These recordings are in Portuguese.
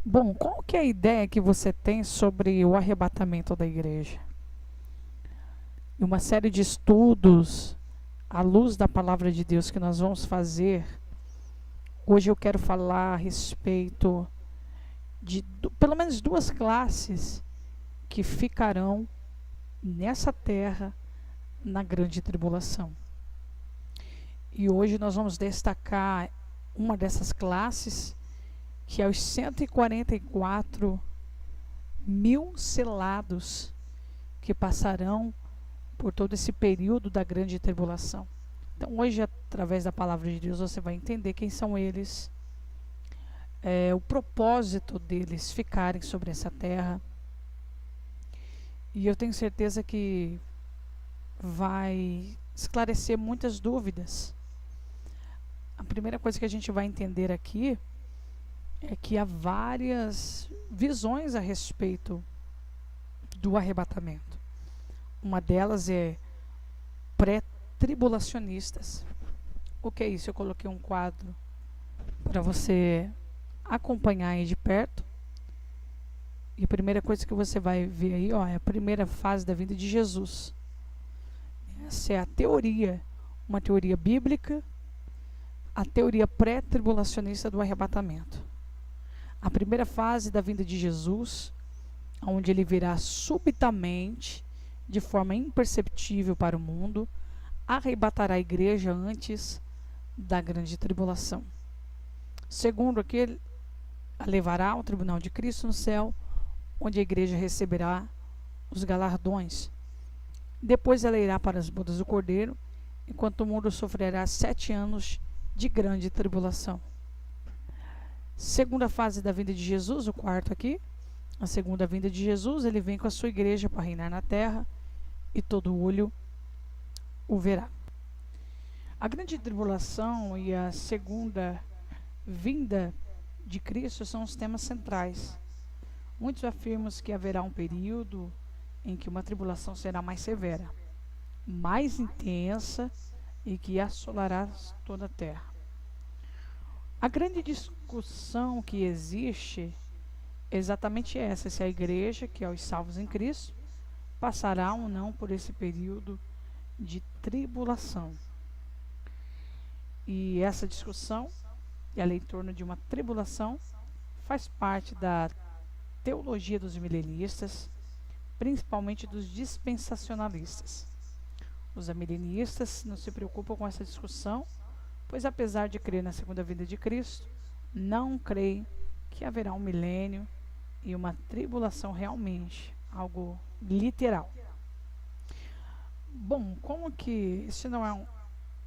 Bom, qual que é a ideia que você tem sobre o arrebatamento da igreja? E uma série de estudos à luz da palavra de Deus que nós vamos fazer. Hoje eu quero falar a respeito de pelo menos duas classes que ficarão nessa terra na grande tribulação. E hoje nós vamos destacar uma dessas classes, que é os 144 mil selados que passarão por todo esse período da grande tribulação. Então hoje, através da palavra de Deus, você vai entender quem são eles, o propósito deles ficarem sobre essa terra. E eu tenho certeza que vai esclarecer muitas dúvidas. A primeira coisa que a gente vai entender aqui é que há várias visões a respeito do arrebatamento. Uma delas é pré-tribulacionistas. O que é isso? Eu coloquei um quadro para você acompanhar aí de perto. E a primeira coisa que você vai ver aí, é a primeira fase da vinda de Jesus. Essa é a teoria, uma teoria bíblica, a teoria pré-tribulacionista do arrebatamento. A primeira fase da vinda de Jesus, onde ele virá subitamente, de forma imperceptível para o mundo, arrebatará a igreja antes da grande tribulação. Segundo, aquele a levará ao tribunal de Cristo no céu, onde a igreja receberá os galardões. Depois ela irá para as bodas do Cordeiro, enquanto o mundo sofrerá 7 anos de grande tribulação. Segunda fase da vinda de Jesus, o quarto aqui. A segunda vinda de Jesus, ele vem com a sua igreja para reinar na terra e todo olho o verá. A grande tribulação e a segunda vinda de Cristo são os temas centrais. Muitos afirmam que haverá um período em que uma tribulação será mais severa, mais intensa e que assolará toda a terra. A grande discussão que existe é exatamente essa: se a igreja, que é os salvos em Cristo, passará ou não por esse período de tribulação. E essa discussão, ela é em torno de uma tribulação, faz parte da teologia dos milenistas, principalmente dos dispensacionalistas. Os amilenistas não se preocupam com essa discussão, pois apesar de crer na segunda vinda de Cristo, não creem que haverá um milênio e uma tribulação realmente, algo literal. Bom, como que isso não é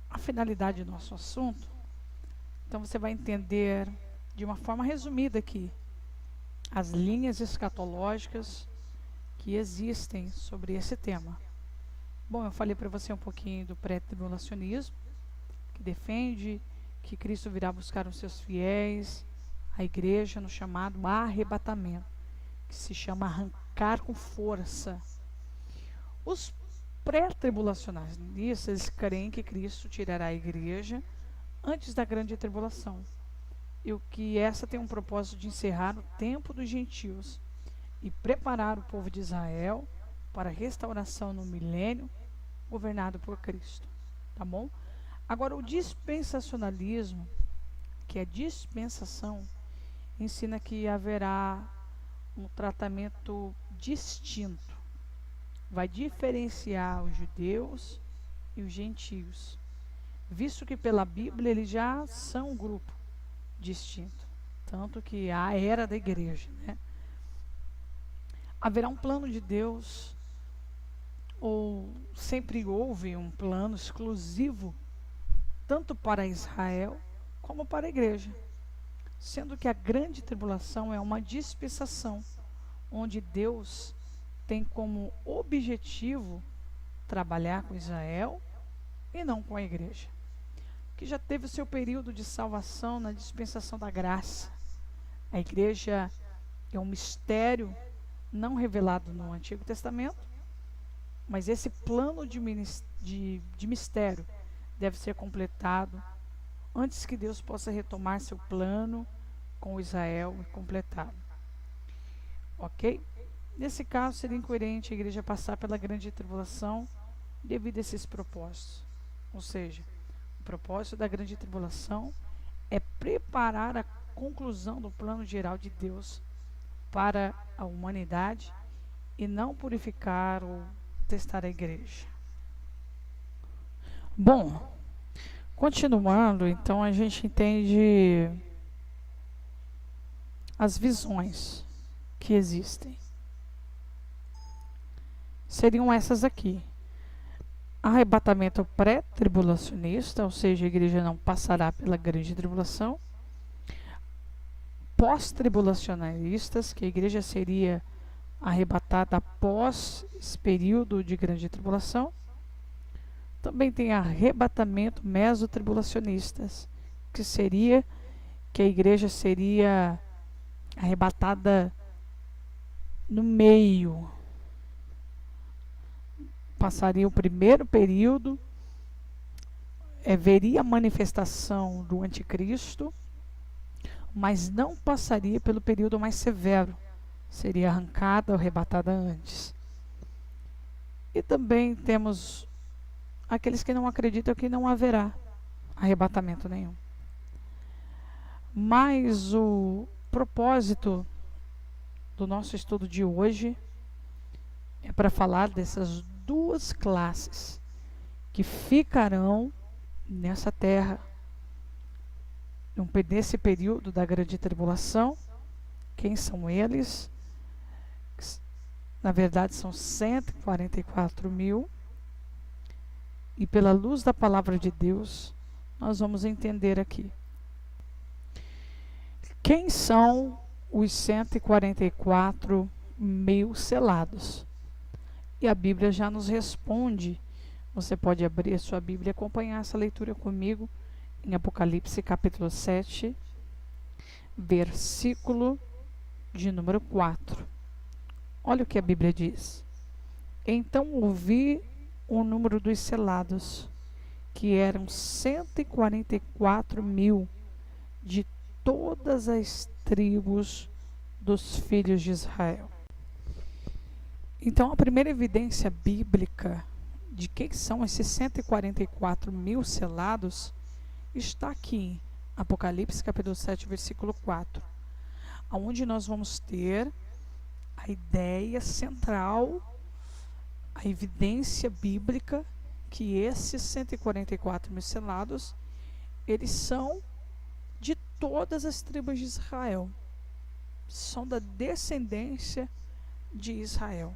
a finalidade do nosso assunto, então você vai entender de uma forma resumida aqui as linhas escatológicas que existem sobre esse tema. Bom, eu falei para você um pouquinho do pré-tribulacionismo, que defende que Cristo virá buscar os seus fiéis, a igreja, no chamado arrebatamento, que se chama arrancar com força. Os pré-tribulacionistas creem que Cristo tirará a igreja antes da grande tribulação, e o que essa tem um propósito de encerrar o tempo dos gentios e preparar o povo de Israel para a restauração no milênio governado por Cristo. Tá bom? Agora, o dispensacionalismo, que é dispensação, ensina que haverá um tratamento distinto. Vai diferenciar os judeus e os gentios, visto que pela Bíblia eles já são um grupo distinto, tanto que há a era da igreja, né? Haverá um plano de Deus, ou sempre houve um plano exclusivo, tanto para Israel como para a igreja, sendo que a grande tribulação é uma dispensação, onde Deus tem como objetivo trabalhar com Israel e não com a igreja, que já teve o seu período de salvação na dispensação da graça. A igreja é um mistério não revelado no Antigo Testamento, mas esse plano de mistério deve ser completado antes que Deus possa retomar seu plano com Israel e completado. ok? Nesse caso, seria incoerente a igreja passar pela grande tribulação devido a esses propósitos. Ou seja, o propósito da grande tribulação é preparar a conclusão do plano geral de Deus para a humanidade e não purificar ou testar a igreja. Bom, continuando, então a gente entende as visões que existem. Seriam essas aqui: arrebatamento pré-tribulacionista, ou seja, a igreja não passará pela grande tribulação. Pós-tribulacionalistas, que a igreja seria arrebatada após esse período de grande tribulação. Também tem arrebatamento mesotribulacionistas, que seria que a igreja seria arrebatada no meio. Passaria o primeiro período, veria a manifestação do anticristo, mas não passaria pelo período mais severo, seria arrancada ou arrebatada antes. E também temos aqueles que não acreditam que não haverá arrebatamento nenhum. Mas o propósito do nosso estudo de hoje é para falar dessas duas classes que ficarão nessa terra nesse período da grande tribulação. Quem são eles? Na verdade são 144 mil, e pela luz da palavra de Deus nós vamos entender aqui quem são os 144 mil selados. E a Bíblia já nos responde. Você pode abrir a sua Bíblia e acompanhar essa leitura comigo em Apocalipse capítulo 7, versículo de número 4. Olha o que a Bíblia diz: então ouvi o número dos selados, que eram 144 mil, de todas as tribos dos filhos de Israel. Então, a primeira evidência bíblica de quem são esses 144 mil selados está aqui, Apocalipse capítulo 7, versículo 4, onde nós vamos ter a ideia central, a evidência bíblica que esses 144 mil selados, eles são de todas as tribos de Israel, são da descendência de Israel.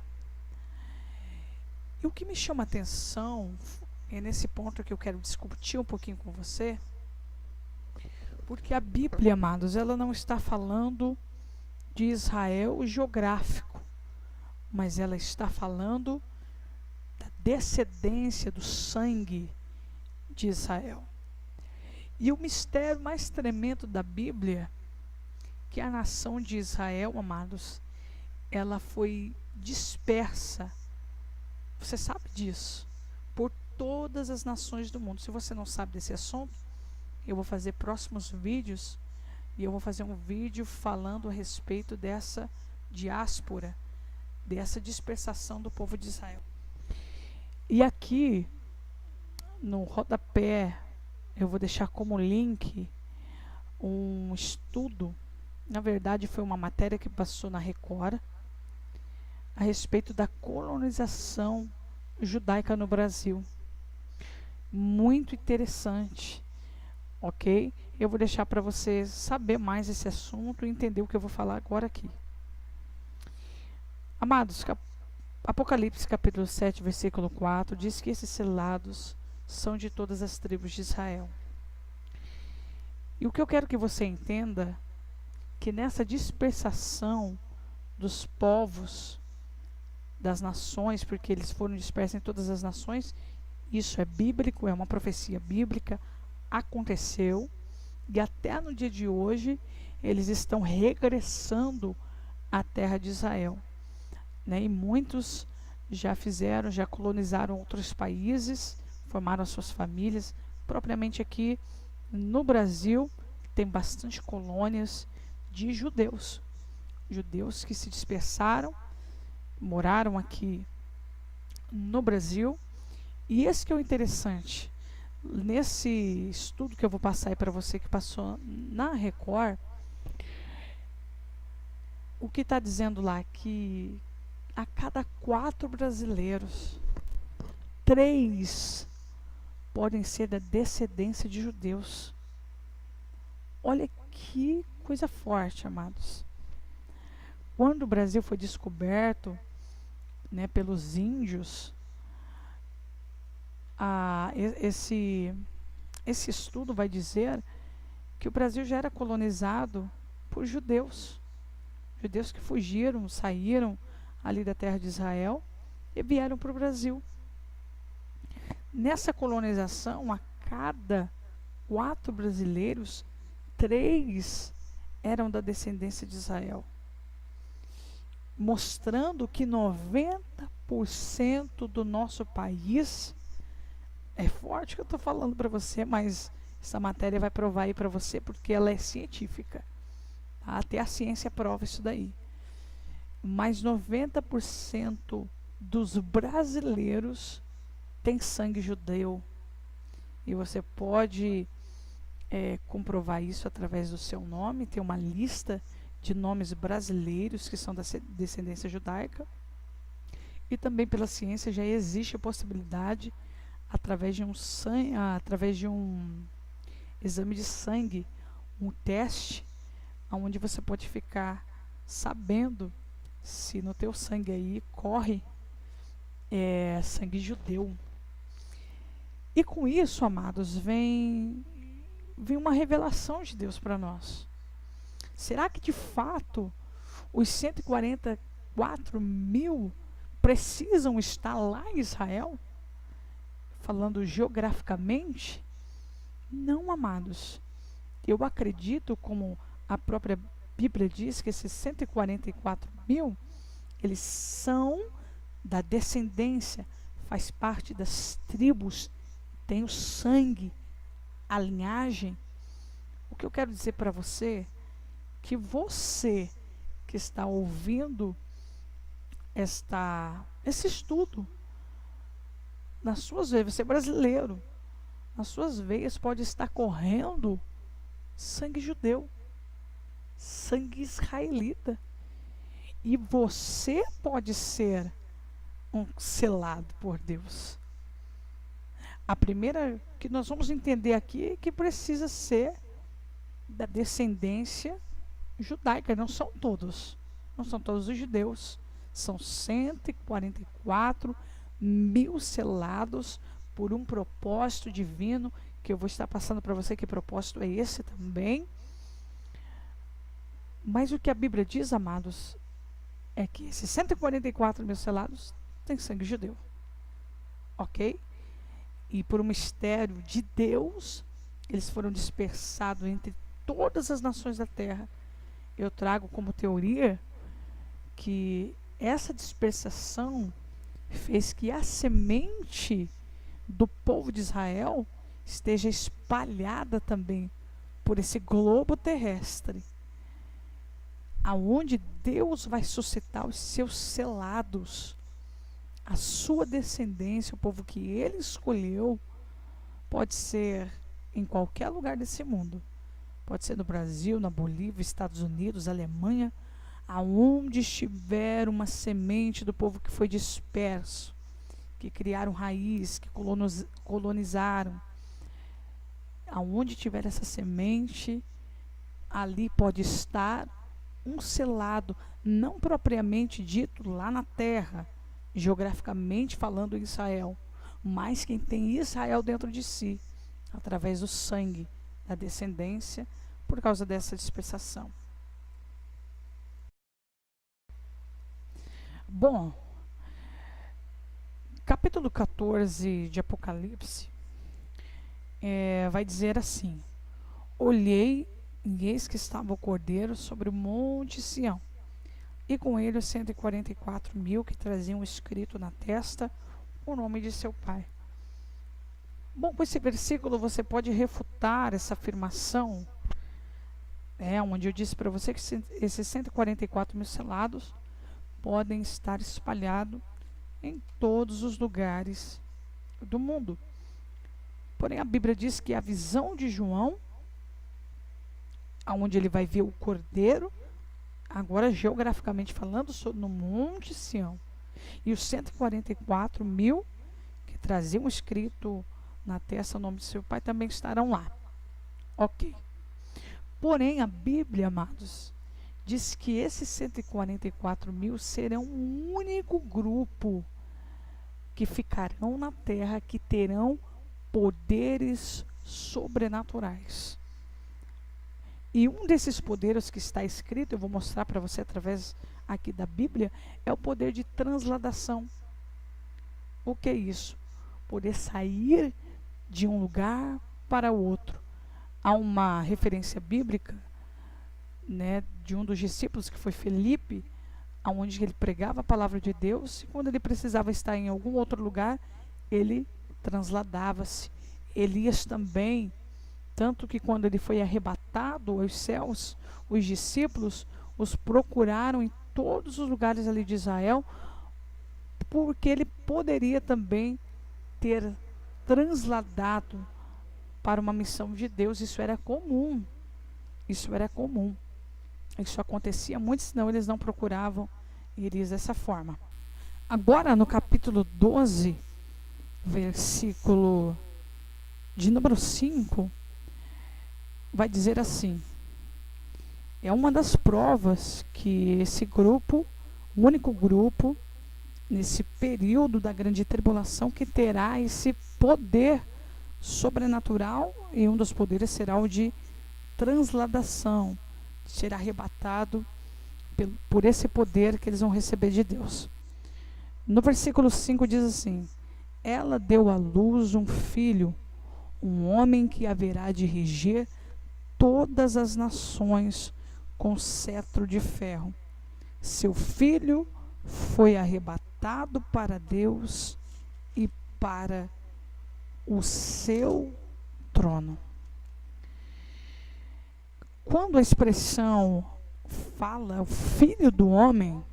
E o que me chama a atenção é nesse ponto que eu quero discutir um pouquinho com você, porque a Bíblia, amados, ela não está falando de Israel geográfico, mas ela está falando da descendência do sangue de Israel. E o mistério mais tremendo da Bíblia, que a nação de Israel, amados, ela foi dispersa, você sabe disso, por todas as nações do mundo. Se você não sabe desse assunto, eu vou fazer próximos vídeos, e eu vou fazer um vídeo falando a respeito dessa diáspora, dessa dispersação do povo de Israel. E aqui, no rodapé, eu vou deixar como link um estudo, na verdade foi uma matéria que passou na Record, a respeito da colonização judaica no Brasil. Muito interessante, ok? Eu vou deixar para você saber mais esse assunto e entender o que eu vou falar agora aqui. Amados, Apocalipse capítulo 7, versículo 4, diz que esses selados são de todas as tribos de Israel. E o que eu quero que você entenda, que nessa dispersação dos povos, das nações, porque eles foram dispersos em todas as nações, isso é bíblico, é uma profecia bíblica, aconteceu, e até no dia de hoje eles estão regressando à terra de Israel, né? E muitos já colonizaram outros países, formaram as suas famílias. Propriamente aqui no Brasil tem bastante colônias de judeus, judeus que se dispersaram, moraram aqui no Brasil. E esse que é o interessante. Nesse estudo que eu vou passar aí para você, que passou na Record, o que está dizendo lá? Que a cada 4 brasileiros, 3 podem ser da descendência de judeus. Olha que coisa forte, amados. Quando o Brasil foi descoberto, né, pelos índios, esse estudo vai dizer que o Brasil já era colonizado por judeus. Judeus que fugiram, saíram ali da terra de Israel e vieram para o Brasil. Nessa colonização, a cada 4 brasileiros, 3 eram da descendência de Israel, mostrando que 90% do nosso país, é forte que eu estou falando para você, mas essa matéria vai provar aí para você, porque ela é científica, tá? Até a ciência prova isso daí. Mas 90% dos brasileiros tem sangue judeu. E você pode comprovar isso através do seu nome. Tem uma lista de nomes brasileiros que são da descendência judaica. E também pela ciência já existe a possibilidade, através de um exame de sangue, um teste, onde você pode ficar sabendo se no teu sangue aí corre sangue judeu. E com isso, amados, vem uma revelação de Deus para nós. Será que de fato os 144 mil precisam estar lá em Israel? Falando geograficamente? Não, amados. Eu acredito, como a própria Bíblia diz, que esses 144 mil, eles são da descendência, faz parte das tribos, tem o sangue, a linhagem. O que eu quero dizer para você, que você que está ouvindo esse estudo, nas suas veias, você é brasileiro, nas suas veias pode estar correndo sangue judeu, sangue israelita, e você pode ser um selado por Deus. A primeira que nós vamos entender aqui é que precisa ser da descendência judaica. Não são todos os judeus, são 144 mil selados por um propósito divino, que eu vou estar passando para você que propósito é esse também. Mas o que a Bíblia diz, amados, é que esses 144 mil selados têm sangue judeu, ok? E por um mistério de Deus, eles foram dispersados entre todas as nações da terra. Eu trago como teoria que essa dispersação fez que a semente do povo de Israel esteja espalhada também por esse globo terrestre, aonde Deus vai suscitar os seus selados, a sua descendência, o povo que ele escolheu. Pode ser em qualquer lugar desse mundo, pode ser no Brasil, na Bolívia, Estados Unidos, Alemanha, aonde estiver uma semente do povo que foi disperso, que criaram raiz, que colonizaram, aonde tiver essa semente, ali pode estar um selado, não propriamente dito lá na terra, geograficamente falando em Israel, mas quem tem Israel dentro de si, através do sangue da descendência, por causa dessa dispersação. Bom, capítulo 14 de Apocalipse vai dizer assim: olhei e eis que estava o Cordeiro sobre o monte Sião, e com ele os 144 mil que traziam escrito na testa o nome de seu pai. Bom, com esse versículo você pode refutar essa afirmação Onde eu disse para você que esses 144 mil selados podem estar espalhados em todos os lugares do mundo. Porém, a Bíblia diz que a visão de João, onde ele vai ver o Cordeiro, agora geograficamente falando, no Monte Sião, e os 144 mil que traziam escrito na testa o nome de seu pai também estarão lá. Ok. Porém, a Bíblia, amados, diz que esses 144 mil serão um único grupo que ficarão na terra, que terão poderes sobrenaturais. E um desses poderes que está escrito, eu vou mostrar para você através aqui da Bíblia, é o poder de transladação. O que é isso? Poder sair de um lugar para outro. Há uma referência bíblica, de um dos discípulos, que foi Felipe, onde ele pregava a palavra de Deus, e quando ele precisava estar em algum outro lugar, ele transladava-se. Elias também, tanto que quando ele foi arrebatado aos céus, os discípulos os procuraram em todos os lugares ali de Israel, porque ele poderia também ter transladado para uma missão de Deus. Isso era comum. Isso acontecia muito, senão eles não procuravam Elias dessa forma. Agora, no capítulo 12, versículo de número 5, vai dizer assim: é uma das provas que esse grupo, o único grupo, nesse período da grande tribulação, que terá esse poder sobrenatural, e um dos poderes será o de transladação, ser arrebatado por esse poder que eles vão receber de Deus. No versículo 5 diz assim: ela deu à luz um filho, um homem que haverá de reger todas as nações com cetro de ferro. Seu filho foi arrebatado para Deus e para o seu trono. Quando a expressão fala o filho do homem,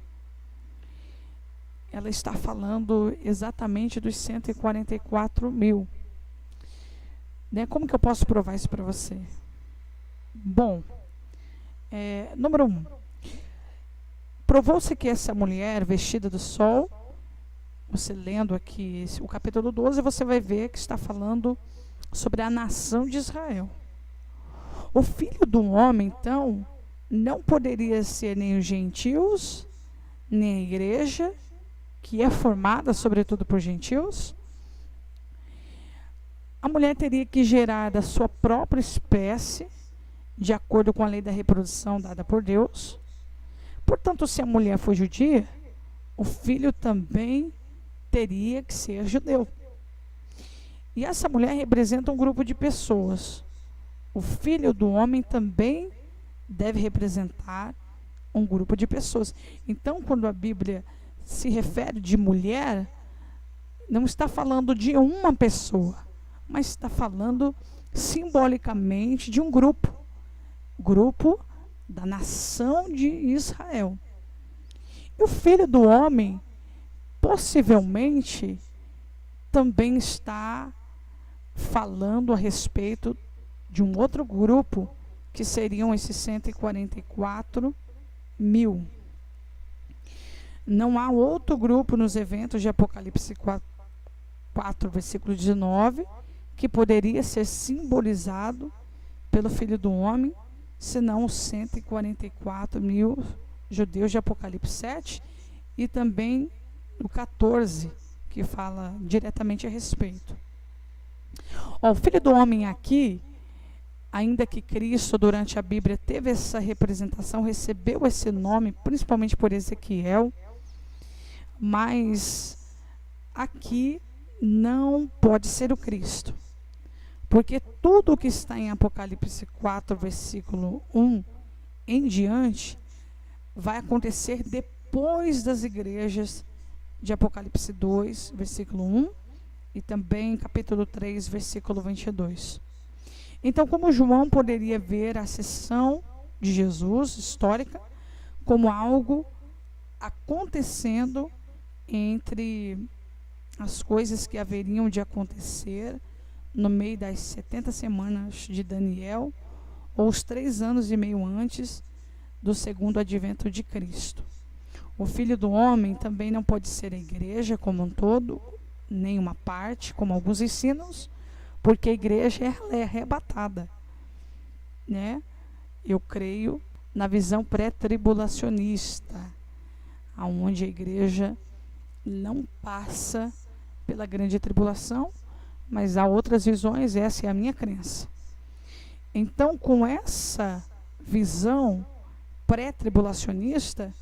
ela está falando exatamente dos 144 mil. Como que eu posso provar isso para você? Bom, número 1. Provou-se que essa mulher vestida do sol, você lendo aqui o capítulo 12, você vai ver que está falando sobre a nação de Israel. O filho do homem, então, não poderia ser nem os gentios, nem a igreja, que é formada sobretudo por gentios. A mulher teria que gerar da sua própria espécie, de acordo com a lei da reprodução dada por Deus. Portanto, se a mulher for judia, o filho também teria que ser judeu. E essa mulher representa um grupo de pessoas. O filho do homem também deve representar um grupo de pessoas. Então, quando a Bíblia se refere de mulher, não está falando de uma pessoa, mas está falando simbolicamente de um grupo da nação de Israel. E o filho do homem possivelmente também está falando a respeito de um outro grupo, que seriam esses 144 mil. Não há outro grupo nos eventos de Apocalipse 4, versículo 19, que poderia ser simbolizado pelo Filho do Homem, senão os 144 mil judeus de Apocalipse 7, e também o 14, que fala diretamente a respeito. O Filho do Homem aqui, ainda que Cristo durante a Bíblia teve essa representação, recebeu esse nome, principalmente por Ezequiel, mas aqui não pode ser o Cristo, porque tudo o que está em Apocalipse 4, versículo 1 em diante, vai acontecer depois das igrejas de Apocalipse 2, versículo 1, e também capítulo 3, versículo 22. Então, como João poderia ver a ascensão de Jesus, histórica, como algo acontecendo entre as coisas que haveriam de acontecer no meio das 70 semanas de Daniel, ou os 3 anos e meio antes do segundo advento de Cristo. O Filho do Homem também não pode ser a igreja como um todo, nem uma parte, como alguns ensinam, porque a igreja ela é arrebatada, né? Eu creio na visão pré-tribulacionista, onde a igreja não passa pela grande tribulação, mas há outras visões, essa é a minha crença. Então, com essa visão pré-tribulacionista,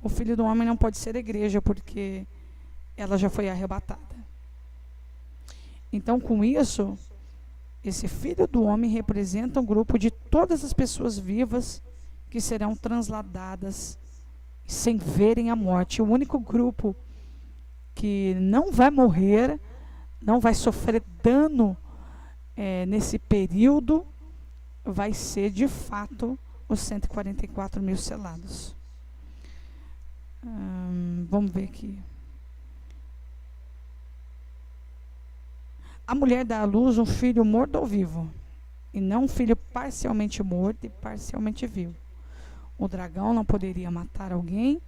o Filho do Homem não pode ser a igreja, porque ela já foi arrebatada. Então, com isso, esse Filho do Homem representa um grupo de todas as pessoas vivas que serão transladadas sem verem a morte. O único grupo que não vai morrer, não vai sofrer dano nesse período, vai ser de fato os 144 mil selados. Vamos ver aqui. A mulher dá à luz um filho morto ou vivo, e não um filho parcialmente morto e parcialmente vivo. O dragão não poderia matar alguém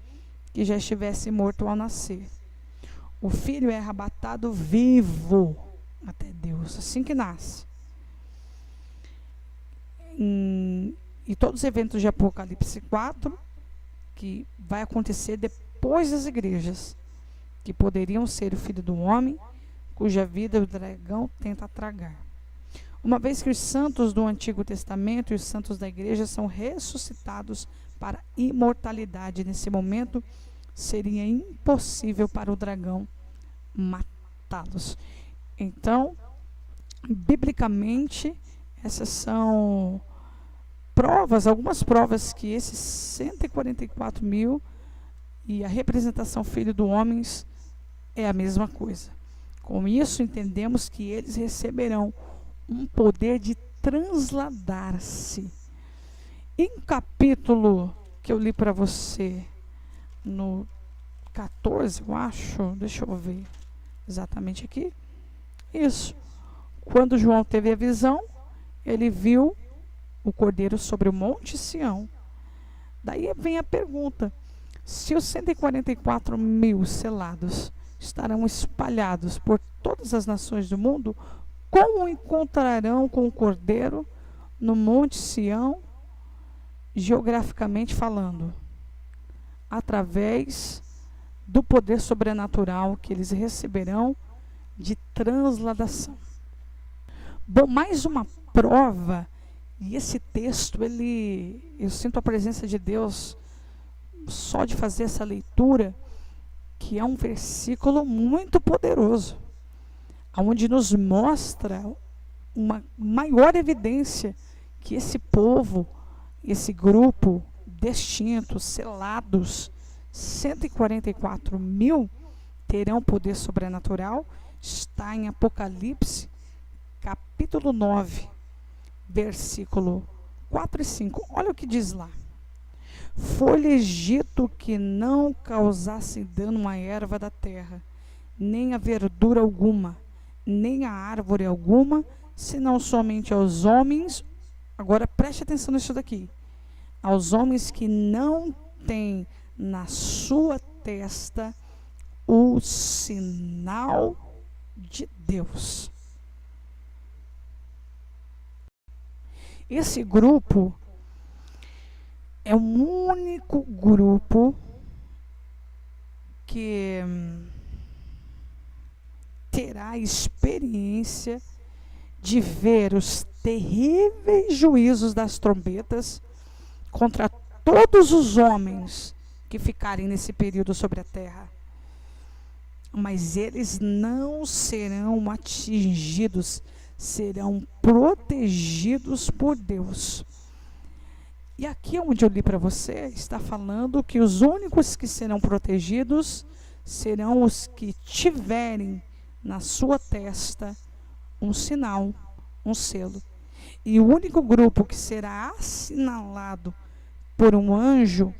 que já estivesse morto ao nascer. O filho é arrebatado vivo até Deus, assim que nasce. E todos os eventos de Apocalipse 4, que vai acontecer depois das igrejas, que poderiam ser o Filho do Homem, cuja vida o dragão tenta tragar. Uma vez que os santos do Antigo Testamento e os santos da igreja são ressuscitados para a imortalidade, nesse momento seria impossível para o dragão matá-los. Então, biblicamente, essas são provas, algumas provas que esses 144 mil e a representação Filho do Homem é a mesma coisa. Com isso, entendemos que eles receberão um poder de transladar-se. Em capítulo que eu li para você, no 14, eu acho, deixa eu ver exatamente aqui. Isso. Quando João teve a visão, ele viu o cordeiro sobre o monte Sião. Daí vem a pergunta: se os 144 mil selados estarão espalhados por todas as nações do mundo, como encontrarão com o cordeiro no monte Sião, geograficamente falando? Através do poder sobrenatural que eles receberão de transladação. Bom, mais uma prova, e esse texto, eu sinto a presença de Deus só de fazer essa leitura, que é um versículo muito poderoso, onde nos mostra uma maior evidência que esse povo, esse grupo distinto, selados, 144 mil, terão poder sobrenatural. Está em Apocalipse, capítulo 9, versículo 4 e 5. Olha o que diz lá. Foi-lhes dito que não causasse dano à erva da terra, nem a verdura alguma, nem a árvore alguma, senão somente aos homens. Agora preste atenção nisso daqui. Aos homens que não têm na sua testa o sinal de Deus. Esse grupo é o único grupo que terá a experiência de ver os terríveis juízos das trombetas contra todos os homens que ficarem nesse período sobre a terra. Mas eles não serão atingidos, serão protegidos por Deus. E aqui onde eu li para você, está falando que os únicos que serão protegidos serão os que tiverem na sua testa um sinal, um selo. E o único grupo que será assinalado por um anjo,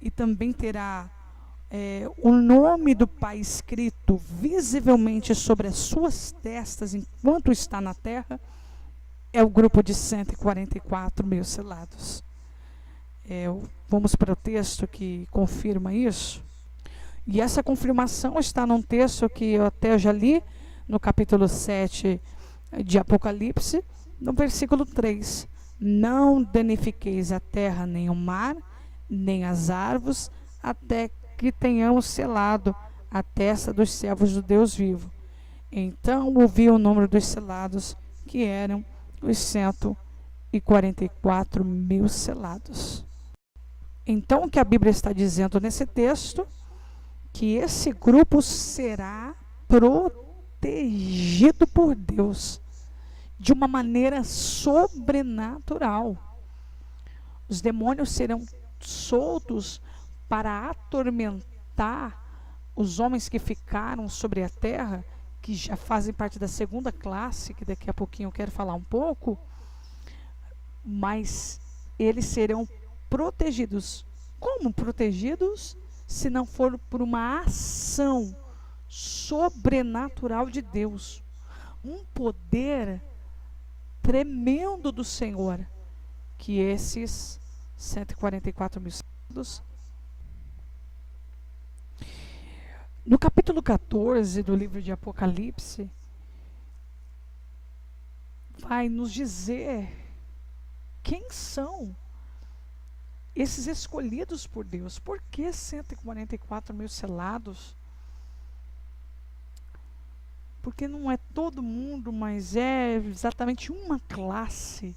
e também terá o nome do Pai escrito visivelmente sobre as suas testas enquanto está na terra, é o grupo de 144 mil selados. Vamos para o texto que confirma isso. E essa confirmação está num texto que eu até já li, no capítulo 7 de Apocalipse, no versículo 3. Não danifiqueis a terra, nem o mar, nem as árvores, até que tenhamos selado a testa dos servos do Deus vivo. Então ouvi o número dos selados, que eram os 144 mil selados. Então o que a Bíblia está dizendo nesse texto, que esse grupo será protegido por Deus de uma maneira sobrenatural. Os demônios serão soltos para atormentar os homens que ficaram sobre a terra, que já fazem parte da segunda classe, que daqui a pouquinho eu quero falar um pouco, mas eles serão protegidos. Como protegidos? Se não for por uma ação sobrenatural de Deus, um poder tremendo do Senhor, que esses 144 mil selados. No capítulo 14 do livro de Apocalipse, vai nos dizer quem são esses escolhidos por Deus. Por que 144 mil selados? Porque não é todo mundo, mas é exatamente uma classe.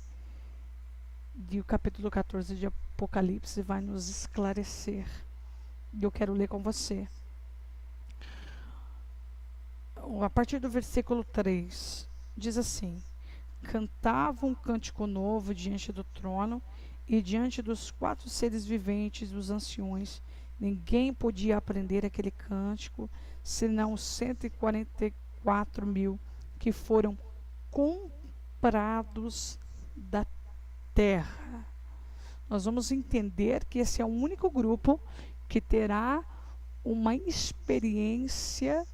E o capítulo 14 de Apocalipse vai nos esclarecer. E eu quero ler com você. A partir do versículo 3, diz assim: cantavam um cântico novo diante do trono e diante dos 4 seres viventes, dos anciões. Ninguém podia aprender aquele cântico, senão os 144 mil que foram comprados da terra. Nós vamos entender que esse é o único grupo que terá uma experiência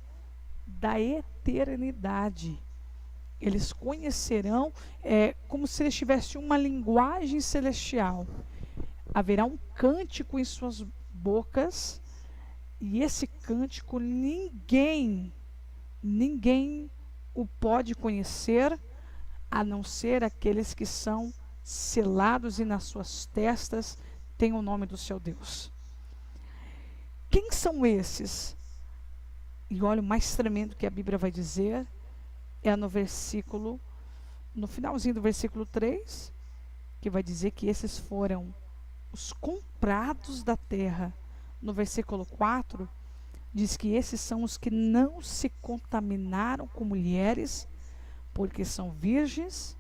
da eternidade. Eles conhecerão, como se eles tivessem uma linguagem celestial. Haverá um cântico em suas bocas, e esse cântico ninguém o pode conhecer, a não ser aqueles que são selados e nas suas testas tem o nome do seu Deus. Quem são esses? E olha, o mais tremendo que a Bíblia vai dizer é no finalzinho do versículo 3, que vai dizer que esses foram os comprados da terra. No versículo 4, diz que esses são os que não se contaminaram com mulheres, porque são virgens,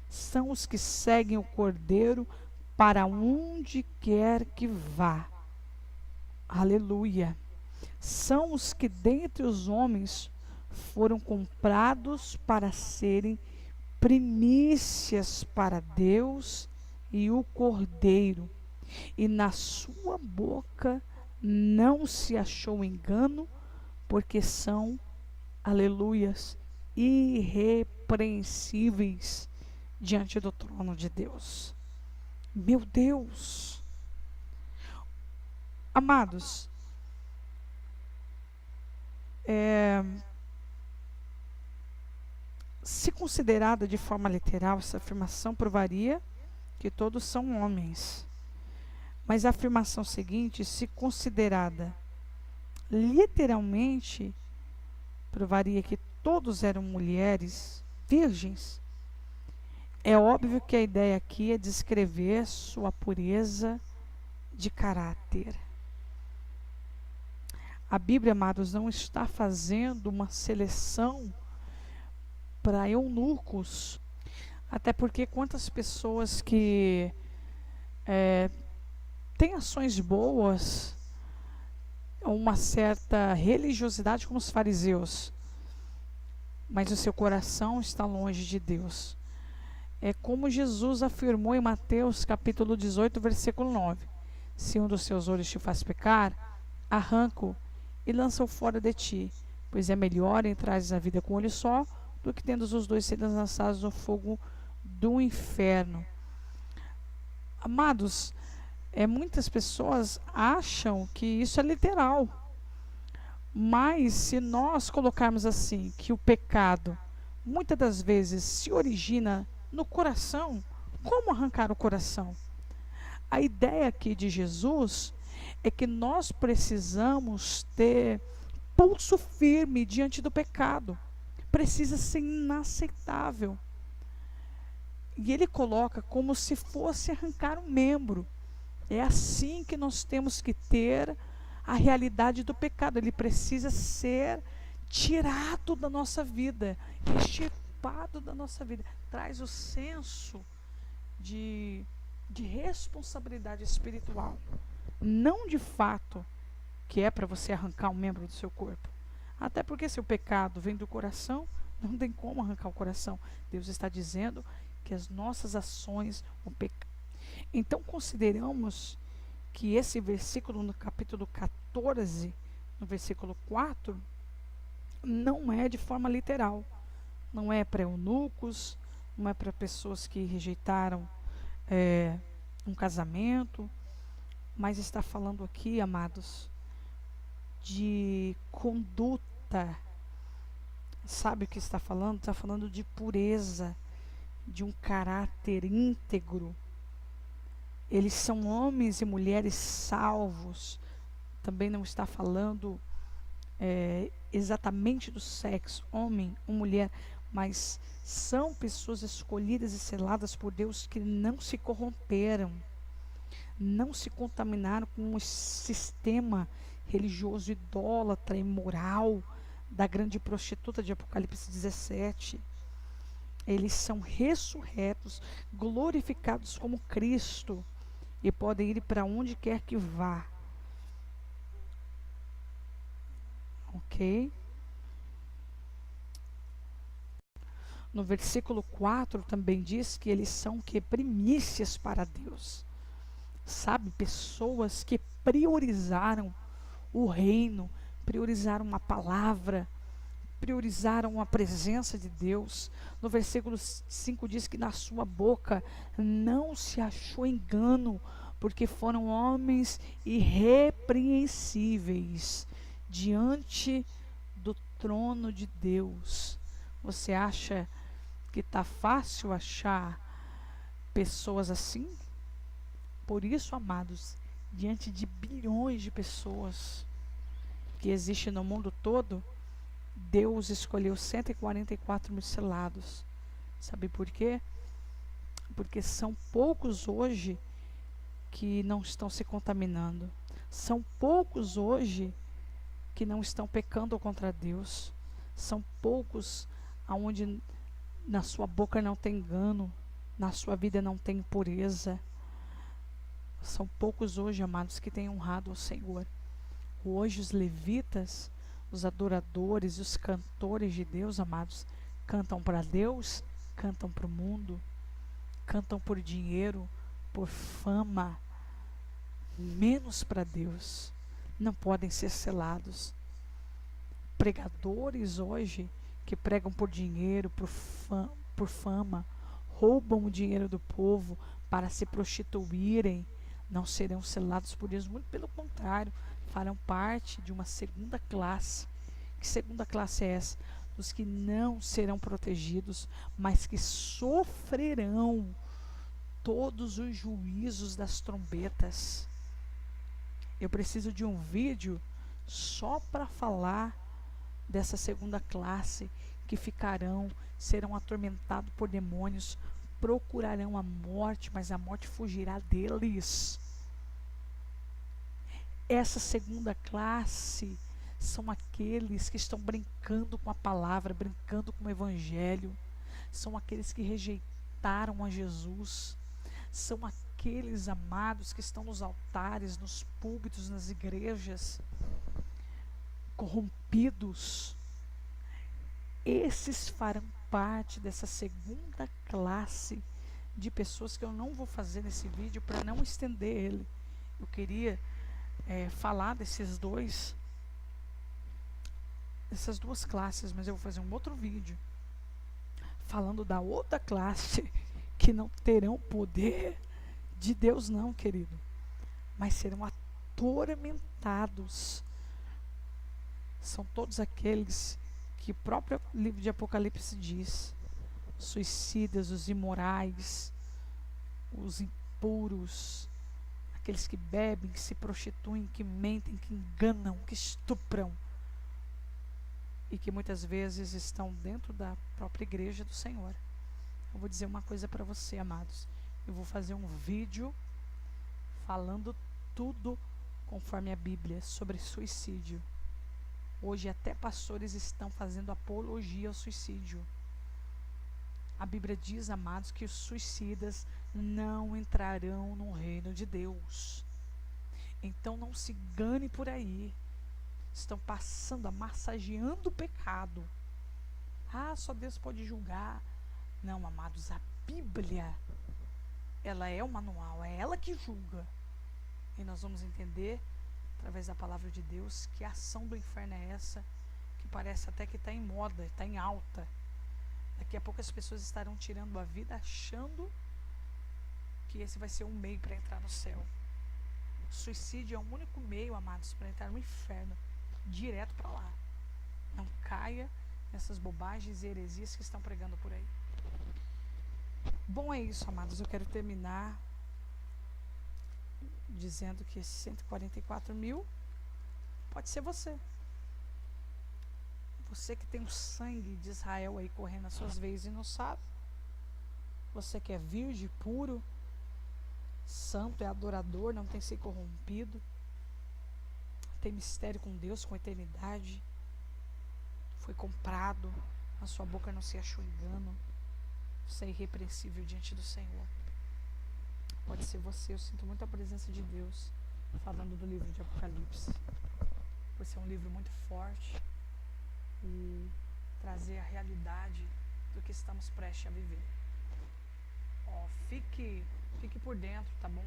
são os que seguem o Cordeiro para onde quer que vá. Aleluia! São os que dentre os homens foram comprados para serem primícias para Deus e o Cordeiro. E na sua boca não se achou engano, porque são, aleluias, irrepreensíveis diante do trono de Deus. Meu Deus! Amados, se considerada de forma literal, essa afirmação provaria que todos são homens. Mas a afirmação seguinte, se considerada literalmente, provaria que todos eram mulheres virgens. É óbvio que a ideia aqui é descrever sua pureza de caráter. A Bíblia, amados, não está fazendo uma seleção para eunucos, até porque quantas pessoas que têm ações boas, uma certa religiosidade como os fariseus, mas o seu coração está longe de Deus. É como Jesus afirmou em Mateus capítulo 18, versículo 9. Se um dos seus olhos te faz pecar, arranca-o e lança-o fora de ti, pois é melhor entrares na vida com um olho só, do que tendo os dois serem lançados no fogo do inferno. Amados, muitas pessoas acham que isso é literal, mas se nós colocarmos assim, que o pecado muitas das vezes se origina no coração, como arrancar o coração? A ideia aqui de Jesus é que nós precisamos ter pulso firme diante do pecado. Precisa ser inaceitável. E ele coloca como se fosse arrancar um membro. É assim que nós temos que ter a realidade do pecado. Ele precisa ser tirado da nossa vida, extirpado da nossa vida. Traz o senso de responsabilidade espiritual. Não de fato que é para você arrancar um membro do seu corpo. Até porque se o pecado vem do coração, não tem como arrancar o coração. Deus está dizendo que as nossas ações, o pecado. Então consideramos que esse versículo no capítulo 14, no versículo 4, não é de forma literal. Não é para eunucos, não é para pessoas que rejeitaram um casamento, mas está falando aqui, amados, de conduta. Sabe o que está falando? Está falando de pureza, de um caráter íntegro. Eles são homens e mulheres salvos. Também não está falando exatamente do sexo, homem ou mulher, mas são pessoas escolhidas e seladas por Deus que não se corromperam, não se contaminaram com o sistema religioso idólatra, imoral, da grande prostituta de Apocalipse 17. Eles são ressurretos, glorificados como Cristo, e podem ir para onde quer que vá. Ok? No versículo 4 também diz que eles são que primícias para Deus. Sabe, pessoas que priorizaram o reino, priorizaram a palavra, priorizaram a presença de Deus. No versículo 5 diz que na sua boca não se achou engano, porque foram homens irrepreensíveis diante do trono de Deus. Você acha que está fácil achar pessoas assim? Por isso, amados, diante de bilhões de pessoas que existem no mundo todo, Deus escolheu 144 mil selados. Sabe por quê? Porque são poucos hoje que não estão se contaminando. São poucos hoje que não estão pecando contra Deus. São poucos aonde na sua boca não tem engano, na sua vida não tem impureza. São poucos hoje, amados, que têm honrado ao Senhor. Hoje os levitas, os adoradores e os cantores de Deus, amados, cantam para Deus, cantam para o mundo, cantam por dinheiro, por fama, menos para Deus. Não podem ser selados. Pregadores hoje que pregam por dinheiro, por fama, roubam o dinheiro do povo para se prostituírem, não serão selados por Deus. Muito pelo contrário, farão parte de uma segunda classe. Que segunda classe é essa? Dos que não serão protegidos, mas que sofrerão todos os juízos das trombetas. Eu preciso de um vídeo só para falar dessa segunda classe que serão atormentados por demônios, procurarão a morte, mas a morte fugirá deles. Essa segunda classe são aqueles que estão brincando com a palavra, brincando com o evangelho, são aqueles que rejeitaram a Jesus, são aqueles, amados, que estão nos altares, nos púlpitos, nas igrejas, corrompidos. Esses farão parte dessa segunda classe de pessoas que eu não vou fazer nesse vídeo para não estender ele. Eu queria falar dessas duas classes, mas eu vou fazer um outro vídeo falando da outra classe que não terão poder de Deus não, querido, mas serão atormentados. São todos aqueles que o próprio livro de Apocalipse diz: suicidas, os imorais, os impuros, aqueles que bebem, que se prostituem, que mentem, que enganam, que estupram, e que muitas vezes estão dentro da própria igreja do Senhor. Eu vou dizer uma coisa para você, amados. Eu vou fazer um vídeo falando tudo conforme a Bíblia sobre suicídio. Hoje até pastores estão fazendo apologia ao suicídio. A Bíblia diz, amados, que os suicidas não entrarão no reino de Deus. Então não se engane por aí. Estão passando, massageando o pecado. Ah, só Deus pode julgar. Não, amados, a Bíblia, ela é o manual, é ela que julga. E nós vamos entender, através da palavra de Deus, que a ação do inferno é essa, que parece até que está em moda, está em alta. Daqui a pouco as pessoas estarão tirando a vida achando que esse vai ser um meio para entrar no céu. O suicídio é o único meio, amados, para entrar no inferno, direto para lá. Não caia nessas bobagens e heresias que estão pregando por aí. Bom, é isso, amados. Eu quero terminar dizendo que esses 144 mil pode ser você. Você que tem o sangue de Israel aí correndo nas suas veias e não sabe. Você que é virgem, puro, santo, é adorador, não tem se corrompido, tem mistério com Deus, com eternidade, foi comprado, a sua boca não se achou engano, você é irrepreensível diante do Senhor. Pode ser você. Eu sinto muito a presença de Deus falando do livro de Apocalipse, por ser um livro muito forte e trazer a realidade do que estamos prestes a viver. Fique por dentro, tá bom?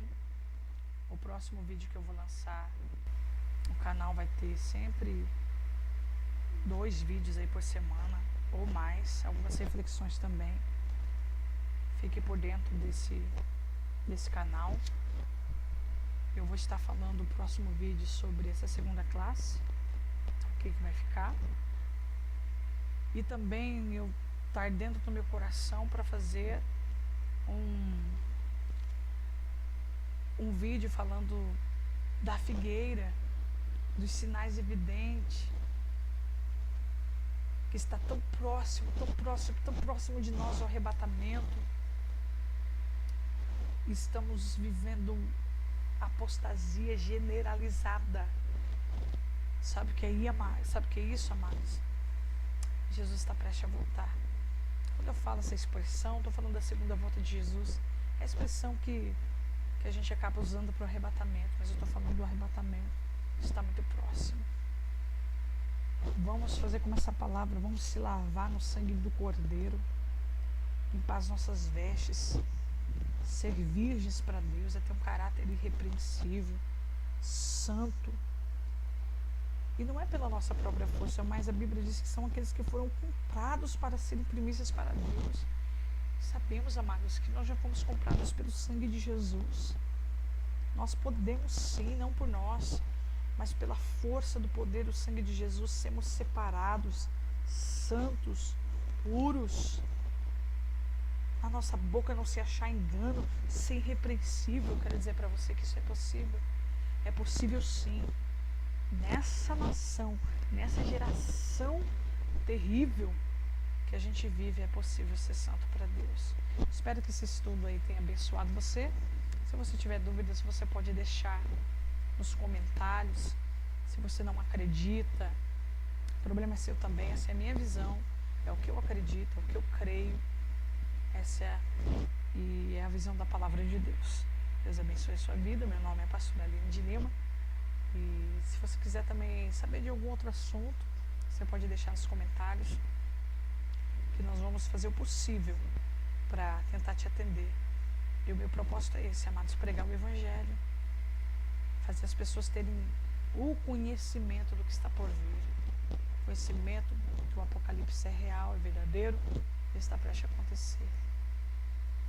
O próximo vídeo que eu vou lançar, o canal vai ter sempre 2 vídeos aí por semana ou mais, algumas reflexões também. Fique por dentro desse canal. Eu vou estar falando no próximo vídeo sobre essa segunda classe, o que vai ficar. E também eu estar dentro do meu coração para fazer um vídeo falando da figueira, dos sinais evidentes, que está tão próximo, tão próximo, tão próximo de nós, o arrebatamento. Estamos vivendo apostasia generalizada. Sabe o que é isso, amados? Jesus está prestes a voltar. Quando eu falo essa expressão, estou falando da segunda volta de Jesus. É a expressão que a gente acaba usando para o arrebatamento, mas eu estou falando do arrebatamento. Está muito próximo. Vamos fazer como essa palavra, vamos se lavar no sangue do Cordeiro, limpar as nossas vestes, ser virgens para Deus, é ter um caráter irrepreensível, santo. E não é pela nossa própria força, mas a Bíblia diz que são aqueles que foram comprados para serem primícias para Deus. Sabemos, amados, que nós já fomos comprados pelo sangue de Jesus. Nós podemos sim, não por nós, mas pela força do poder do sangue de Jesus, sermos separados, santos, puros. A nossa boca não se achar engano, ser irrepreensível. Eu quero dizer para você que isso é possível. É possível sim. Nessa nação, nessa geração terrível que a gente vive, é possível ser santo para Deus. Espero que esse estudo aí tenha abençoado você. Se você tiver dúvidas, você pode deixar nos comentários. Se você não acredita, o problema é seu também. Essa é a minha visão, é o que eu acredito, é o que eu creio. Essa é a visão da palavra de Deus. Deus abençoe a sua vida. Meu nome é Pastora Aline de Lima. E se você quiser também saber de algum outro assunto, você pode deixar nos comentários, que nós vamos fazer o possível para tentar te atender. E o meu propósito é esse, amados, pregar o Evangelho. Fazer as pessoas terem o conhecimento do que está por vir. Conhecimento que o Apocalipse é real, é verdadeiro e está prestes a acontecer.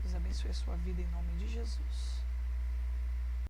Deus abençoe a sua vida em nome de Jesus.